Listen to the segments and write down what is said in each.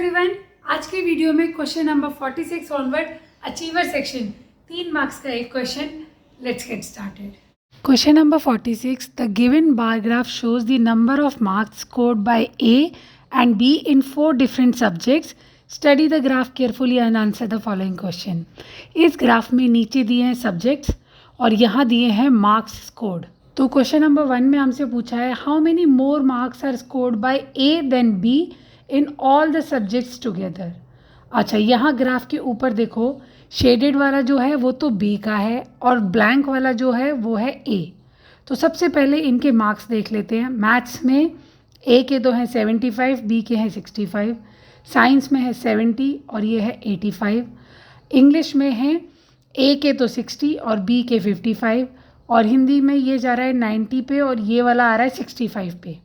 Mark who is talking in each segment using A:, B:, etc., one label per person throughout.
A: Everyone, आज के video में question number 46 onward achiever section 3 marks का एक question. Let's get started. Question number 46. The given bar graph shows the number of marks scored by A and B in 4 different subjects. Study the graph carefully and answer the following question. इस graph में नीचे दिए हैं subjects और यहाँ दिए हैं marks scored. तो क्वेश्चन नंबर 1 में हमसे पूछा है how many more marks are scored by A than B in all the subjects together. अच्छा, यहाँ ग्राफ के ऊपर देखो, शेडेड वाला जो है वो तो बी का है और ब्लैंक वाला जो है वो है ए. तो सबसे पहले इनके मार्क्स देख लेते हैं. मैथ्स में ए के तो हैं 75, बी के हैं 65. साइंस में है 70 और ये है 85. इंग्लिश में है ए के तो 60 और बी के 55 और हिंदी में ये जा रहा है 90 पे और ये वाला आ रहा है 65 पे.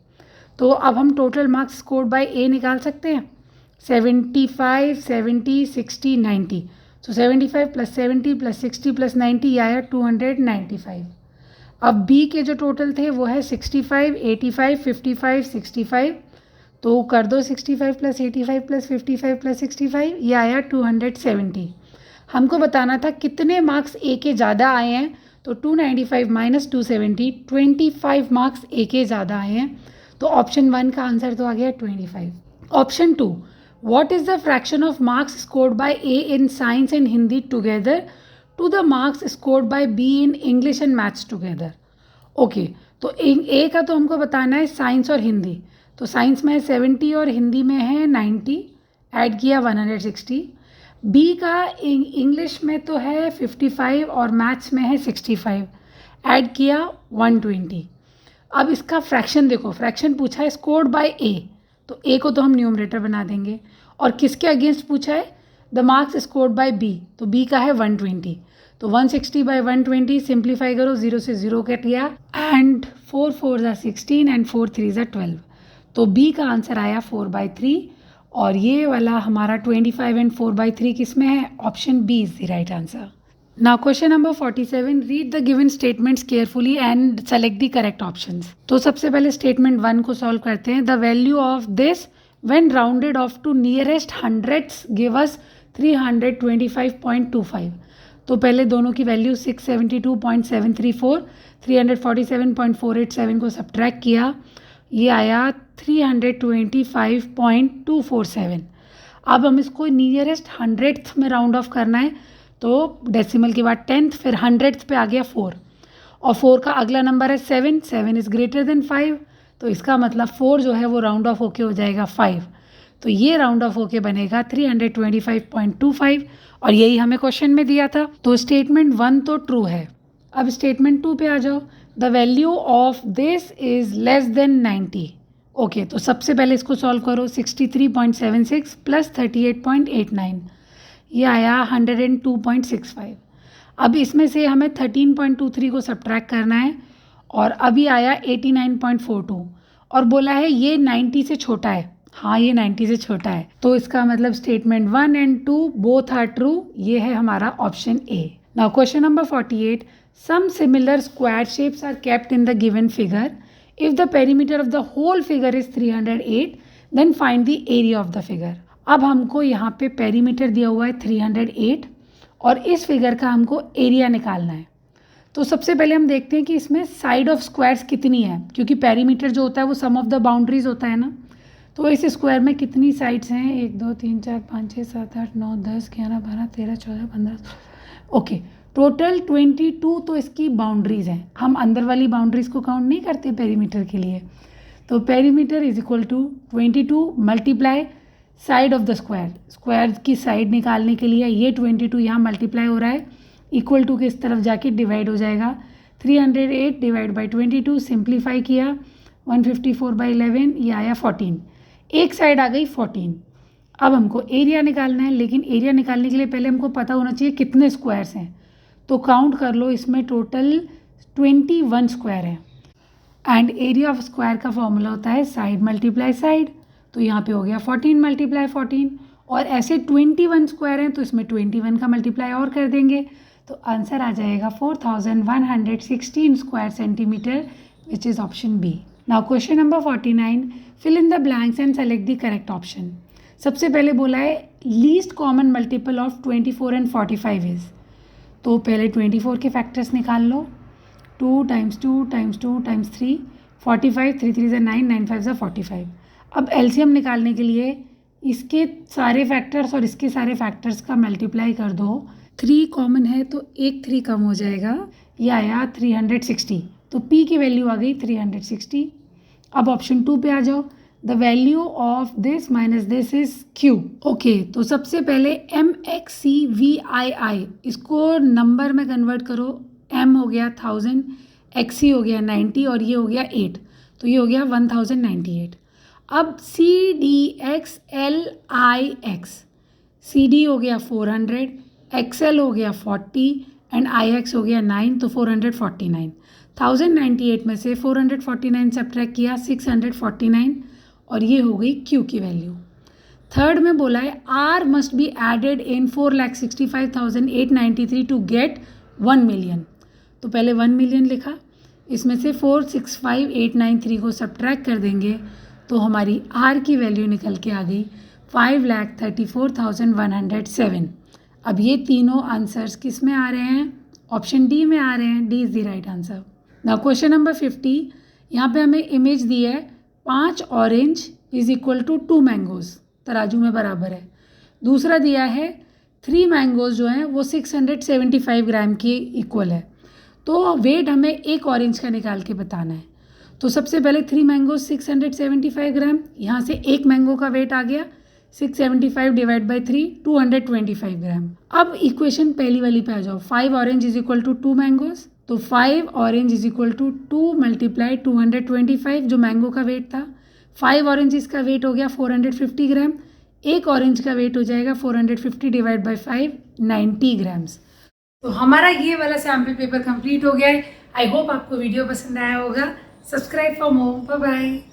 A: तो अब हम टोटल मार्क्स स्कोर्ड बाय ए निकाल सकते हैं. 75, 70, 60, 90. सो 75 प्लस 70 प्लस 60 प्लस 90 ये आया 295. अब बी के जो टोटल थे वो है 65, 85, 55, 65. तो कर दो 65 प्लस 85 प्लस 55 प्लस 65, ये आया 270. हमको बताना था कितने मार्क्स ए के ज़्यादा आए हैं. तो 295 माइनस 270, 25 मार्क्स ए के ज़्यादा आए हैं. तो ऑप्शन 1 का आंसर तो आ गया 25. Option 2, what is the fraction of marks scored by A in science and Hindi together to the marks scored by B in English and maths together. Okay, तो A का तो हमको बताना है साइंस और हिंदी. तो साइंस में है 70 और हिंदी में है 90, ऐड किया 160. B का इंग्लिश में तो है 55 और मैथ्स में है 65, ऐड किया 120. अब इसका फ्रैक्शन देखो, फ्रैक्शन पूछा है स्कोर्ड बाय ए, तो ए को तो हम न्यूमरेटर बना देंगे. और किसके अगेंस्ट पूछा है, the marks scored by B, तो बी का है 120. तो 160 बाय 120 सिंप्लीफाई करो, 0 से 0 कट गया एंड 4 4 ज़ा 16 एंड 4 3 ज़ा 12. तो बी का आंसर आया 4/3 और ये वाला हमारा 25 एंड 4/3 किस में है, option B is the right answer. Now question number 47. Read the given statements carefully and select the correct options. तो सबसे पहले स्टेटमेंट 1 को सॉल्व करते हैं. The value of this when rounded off to nearest hundreds give us 325.25. तो पहले दोनों की वैल्यू 672.734, 347.487 को सब्ट्रैक्ट किया, ये आया 325.247. अब हम इसको नियरेस्ट हंड्रेड्थ में राउंड ऑफ करना है. तो डेसिमल के बाद 10th, फिर हंड्रेड्थ पे आ गया 4 और 4 का अगला नंबर है 7. 7 इज़ ग्रेटर देन 5, तो इसका मतलब 4 जो है वो राउंड ऑफ होके हो जाएगा 5. तो ये राउंड ऑफ होके बनेगा 325.25 और यही हमें क्वेश्चन में दिया था. तो स्टेटमेंट 1 तो ट्रू है. अब स्टेटमेंट 2 पे आ जाओ. The value of this is less than 90. Okay, तो सबसे पहले इसको सॉल्व करो. 63.76 प्लस 38.89, ये आया 102.65. अब इसमें से हमें 13.23 को सब्ट्रैक्ट करना है और अभी आया 89.42 और बोला है ये 90 से छोटा है. हाँ, ये 90 से छोटा है. तो इसका मतलब statement 1 and 2 both are true. ये है हमारा option A. Now question number 48. Some similar square shapes are kept in the given figure. If the perimeter of the whole figure is 308 then find the area of the figure. अब हमको यहाँ पे perimeter दिया हुआ है 308 और इस figure का हमको एरिया निकालना है. तो सबसे पहले हम देखते हैं कि इसमें साइड ऑफ स्क्वायर्स कितनी है, क्योंकि पेरीमीटर जो होता है वो सम ऑफ द बाउंड्रीज होता है ना. तो इस स्क्वायर में कितनी साइड्स हैं, 1 2 3 4 5 6 7 8 9 10 11 12 13 14 15. ओके, टोटल 22 तो इसकी बाउंड्रीज हैं. हम अंदर वाली बाउंड्रीज को काउंट नहीं करते पेरीमीटर के लिए. तो perimeter is equal to 22 multiply side of the square. Square की साइड निकालने के लिए ये 22 यहाँ मल्टीप्लाई हो रहा है, इक्वल टू के इस तरफ जाके डिवाइड हो जाएगा. 308 डिवाइड बाई 22 सिंप्लीफाई किया, 154/11, ये आया 14. एक साइड आ गई 14. अब हमको एरिया निकालना है, लेकिन एरिया निकालने के लिए पहले हमको पता होना चाहिए कितने स्क्वायर्स हैं. तो काउंट कर लो, इसमें टोटल 21 स्क्वायर है. एंड एरिया ऑफ स्क्वायर का फॉर्मूला होता है साइड मल्टीप्लाई साइड. तो यहाँ पे हो गया 14 मल्टीप्लाई 14 और ऐसे 21 स्क्वायर हैं तो इसमें 21 का मल्टीप्लाई और कर देंगे. तो आंसर आ जाएगा 4116 square centimetre, which is option B. Now question number 49. Fill in the blanks and select the correct option. सबसे पहले बोला है least common multiple of 24 and 45 is, तो पहले 24 के फैक्टर्स निकाल लो, 2 टाइम्स 2 टाइम्स 2 टाइम्स 3, 45, 3 3 9, 9 5 45। अब एलसीएम निकालने के लिए इसके सारे फैक्टर्स और इसके सारे फैक्टर्स का मल्टीप्लाई कर दो। 3 कॉमन है तो एक 3 कम हो जाएगा, ये आया 360, तो P की वैल्यू आ गई 360। अब ऑप्शन 2 पे आ जाओ, the value of this minus this is Q। Okay, तो सबसे पहले MXCVII इसको नंबर में कन्वर्ट करो, M हो गया 1000, XC हो गया 90 और ये हो गया 8, तो ये हो गया 1098। अब CDXLIX, CD हो गया 400, XL हो गया 40 एंड IX हो गया 9, तो 449। 1098 में से 449 सब्ट्रैक्ट किया 649 और ये हो गई Q की वैल्यू। थर्ड में बोला है R must be added in 4,65,893 to get 1 million, तो पहले 1 मिलियन लिखा, इसमें से 465,893 को सब्ट्रैक्ट कर देंगे तो हमारी R की वैल्यू निकल के आ गई 5,34,107। अब ये तीनों आंसर्स किस में आ रहे हैं? ऑप्शन डी में आ रहे हैं। D is the right answer. Now question number 50, यहाँ पे हमें इमेज दी है 5 orange is equal to 2 mangoes, तराजू में बराबर है। दूसरा दिया है 3 मैंगोज़ जो हैं वो 675 ग्राम के इक्वल है, तो वेट हमें एक ऑरेंज का निकाल के बताना है। तो सबसे पहले 3 मैंगो 675 ग्राम, यहाँ से एक मैंगो का वेट आ गया 675 डिवाइड बाई 3 225 ग्राम। अब इक्वेशन पहली वाली पे आ जाओ, 5 orange is equal to 2 mangoes, तो 5 orange is equal to 2 multiply 225 जो मैंगो का वेट था। 5 ऑरेंज का वेट हो गया 450 ग्राम, एक ऑरेंज का वेट हो जाएगा 450 डिवाइड बाई 5 90 ग्राम्स। तो हमारा ये वाला सैम्पल पेपर कंप्लीट हो गया है। आई होप आपको वीडियो पसंद आया होगा। Subscribe for more. Bye bye.